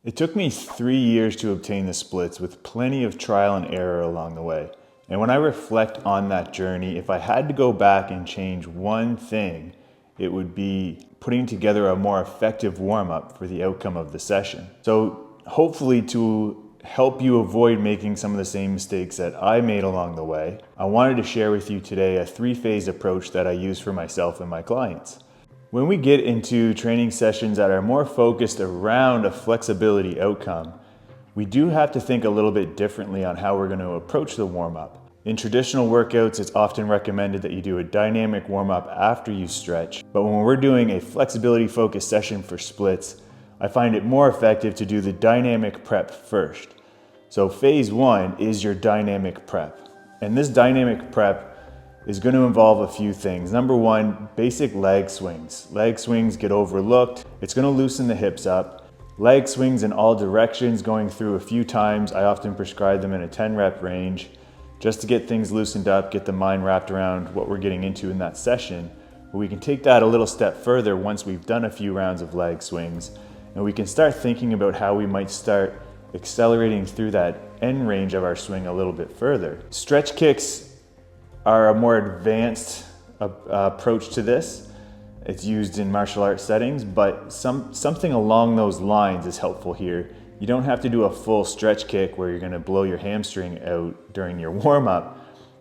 It took me 3 years to obtain the splits with plenty of trial and error along the way. And when I reflect on that journey, if I had to go back and change one thing, it would be putting together a more effective warm-up for the outcome of the session. So hopefully to help you avoid making some of the same mistakes that I made along the way, I wanted to share with you today a 3-phase approach that I use for myself and my clients. When we get into training sessions that are more focused around a flexibility outcome, we do have to think a little bit differently on how we're going to approach the warm-up. In traditional workouts, it's often recommended that you do a dynamic warm-up after you stretch, but when we're doing a flexibility-focused session for splits, I find it more effective to do the dynamic prep first. So phase 1 is your dynamic prep, and this dynamic prep is going to involve a few things. Number 1, basic leg swings. Leg swings get overlooked. It's going to loosen the hips up. Leg swings in all directions, going through a few times. I often prescribe them in a 10 rep range just to get things loosened up, get the mind wrapped around what we're getting into in that session. But we can take that a little step further once we've done a few rounds of leg swings, and we can start thinking about how we might start accelerating through that end range of our swing a little bit further. Stretch kicks are a more advanced approach to this. It's used in martial arts settings, but something along those lines is helpful here. You don't have to do a full stretch kick where you're going to blow your hamstring out during your warm-up,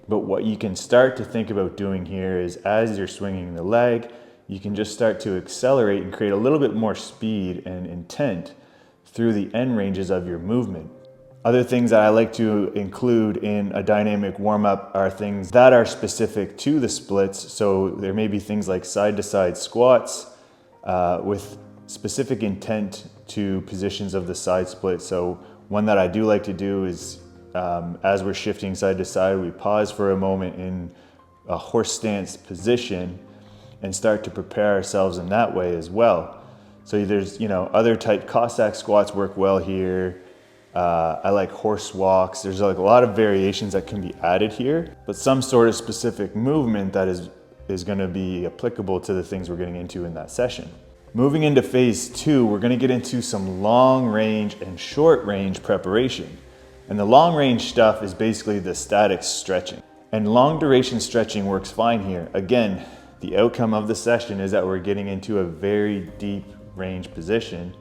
but what you can start to think about doing here is as you're swinging the leg, you can just start to accelerate and create a little bit more speed and intent through the end ranges of your movement. Other things that I like to include in a dynamic warm-up are things that are specific to the splits. So there may be things like side-to-side squats with specific intent to positions of the side split. So one that I do like to do is as we're shifting side to side, we pause for a moment in a horse stance position and start to prepare ourselves in that way as well. So there's, other type Cossack squats work well here. I like horse walks. There's like a lot of variations that can be added here, but some sort of specific movement that is going to be applicable to the things we're getting into in that session. Moving into phase 2, we're going to get into some long range and short range preparation. And the long range stuff is basically the static stretching. And long duration stretching works fine here. Again, the outcome of the session is that we're getting into a very deep range position,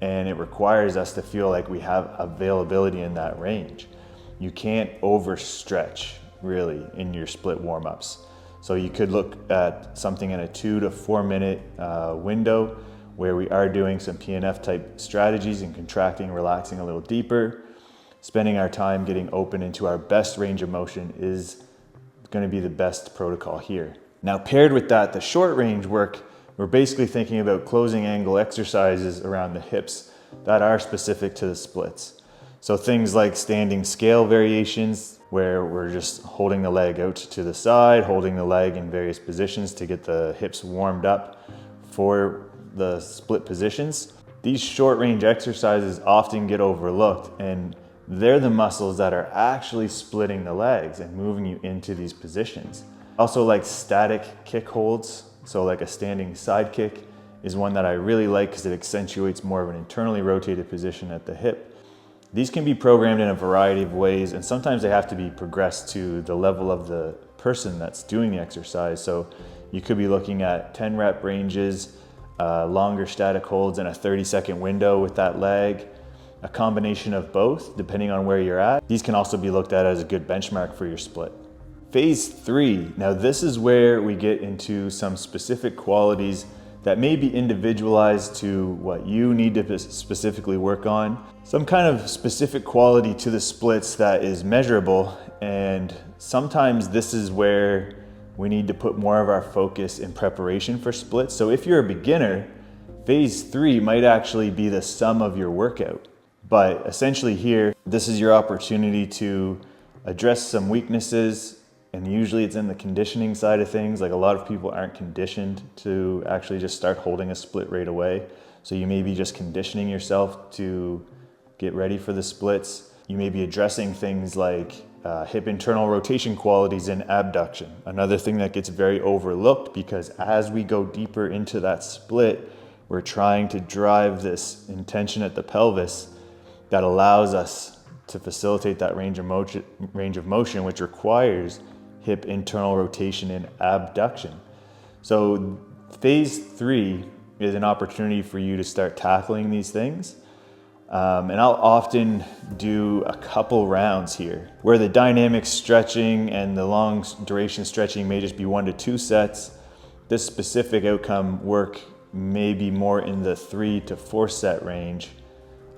and it requires us to feel like we have availability in that range. You can't overstretch really in your split warm-ups. So you could look at something in a 2 to 4 minute window where we are doing some PNF type strategies and contracting, relaxing a little deeper. Spending our time getting open into our best range of motion is going to be the best protocol here. Now paired with that, the short range work, we're basically thinking about closing angle exercises around the hips that are specific to the splits. So things like standing scale variations, where we're just holding the leg out to the side, holding the leg in various positions to get the hips warmed up for the split positions. These short range exercises often get overlooked, and they're the muscles that are actually splitting the legs and moving you into these positions. Also like static kick holds. So like a standing side kick is one that I really like because it accentuates more of an internally rotated position at the hip. These can be programmed in a variety of ways, and sometimes they have to be progressed to the level of the person that's doing the exercise. So you could be looking at 10 rep ranges, longer static holds in a 30-second window with that leg, a combination of both depending on where you're at. These can also be looked at as a good benchmark for your split. Phase 3, now this is where we get into some specific qualities that may be individualized to what you need to specifically work on. Some kind of specific quality to the splits that is measurable, and sometimes this is where we need to put more of our focus in preparation for splits. So if you're a beginner, phase 3 might actually be the sum of your workout. But essentially here, this is your opportunity to address some weaknesses. And usually it's in the conditioning side of things. Like a lot of people aren't conditioned to actually just start holding a split right away. So you may be just conditioning yourself to get ready for the splits. You may be addressing things like hip internal rotation qualities and abduction. Another thing that gets very overlooked, because as we go deeper into that split, We're trying to drive this intention at the pelvis that allows us to facilitate that range of motion, which requires hip internal rotation and abduction. So phase 3 is an opportunity for you to start tackling these things. And I'll often do a couple rounds here where the dynamic stretching and the long duration stretching may just be 1 to 2 sets. This specific outcome work may be more in the 3 to 4 set range.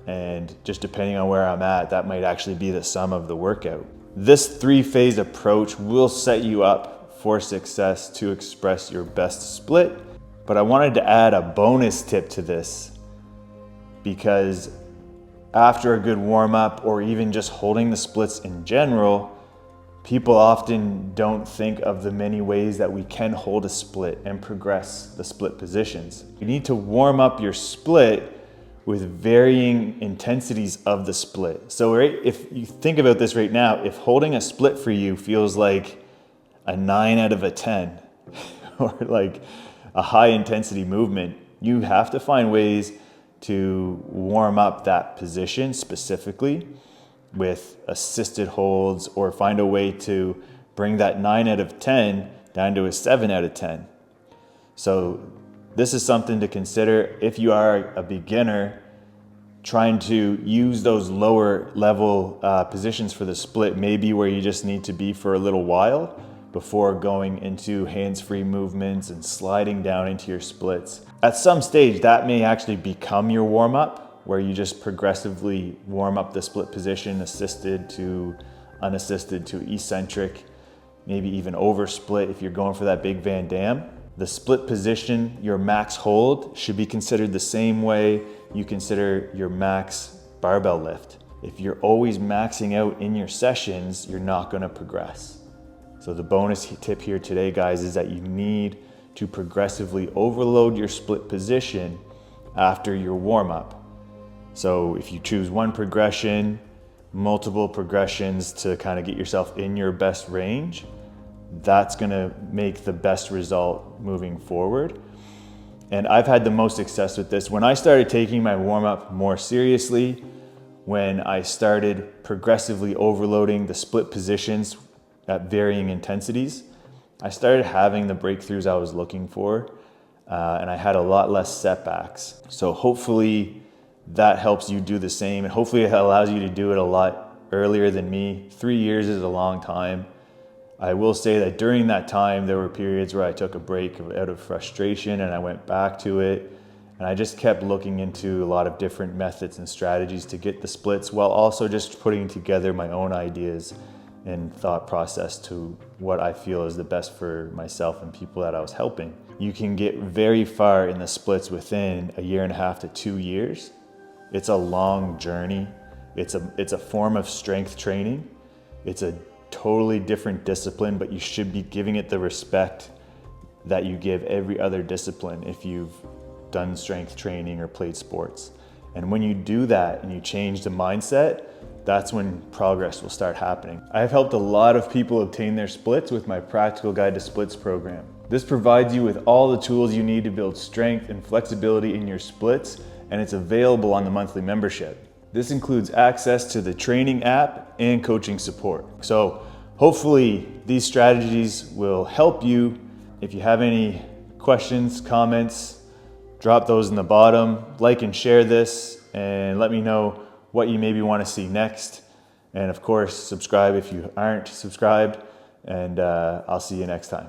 And just depending on where I'm at, that might actually be the sum of the workout. This 3-phase approach will set you up for success to express your best split. But I wanted to add a bonus tip to this, because after a good warm up or even just holding the splits in general, people often don't think of the many ways that we can hold a split and progress the split positions. You need to warm up your split with varying intensities of the split. So if you think about this right now, if holding a split for you feels like a 9 out of a 10 or like a high intensity movement, you have to find ways to warm up that position specifically with assisted holds, or find a way to bring that 9 out of 10 down to a 7 out of 10. So this is something to consider if you are a beginner trying to use those lower level positions for the split, maybe where you just need to be for a little while before going into hands-free movements and sliding down into your splits. At some stage, that may actually become your warm-up, where you just progressively warm up the split position, assisted to unassisted to eccentric, maybe even over split if you're going for that big Van Damme. The split position, your max hold, should be considered the same way you consider your max barbell lift. If you're always maxing out in your sessions, you're not gonna progress. So the bonus tip here today, guys, is that you need to progressively overload your split position after your warm-up. So if you choose one progression, multiple progressions to kind of get yourself in your best range, that's gonna make the best result moving forward. And I've had the most success with this. When I started taking my warm-up more seriously, when I started progressively overloading the split positions at varying intensities, I started having the breakthroughs I was looking for, and I had a lot less setbacks. So hopefully that helps you do the same, and hopefully it allows you to do it a lot earlier than me. 3 years is a long time. I will say that during that time, there were periods where I took a break out of frustration and I went back to it. And I just kept looking into a lot of different methods and strategies to get the splits, while also just putting together my own ideas and thought process to what I feel is the best for myself and people that I was helping. You can get very far in the splits within 1.5 to 2 years. It's a long journey. It's a form of strength training. It's a totally different discipline, but you should be giving it the respect that you give every other discipline if you've done strength training or played sports. And when you do that and you change the mindset, that's when progress will start happening. I have helped a lot of people obtain their splits with my Practical Guide to Splits program. This provides you with all the tools you need to build strength and flexibility in your splits, and it's available on the monthly membership. This includes access to the training app and coaching support. So hopefully these strategies will help you. If you have any questions, comments, drop those in the bottom. Like and share this, and let me know what you maybe want to see next. And of course, subscribe if you aren't subscribed, and I'll see you next time.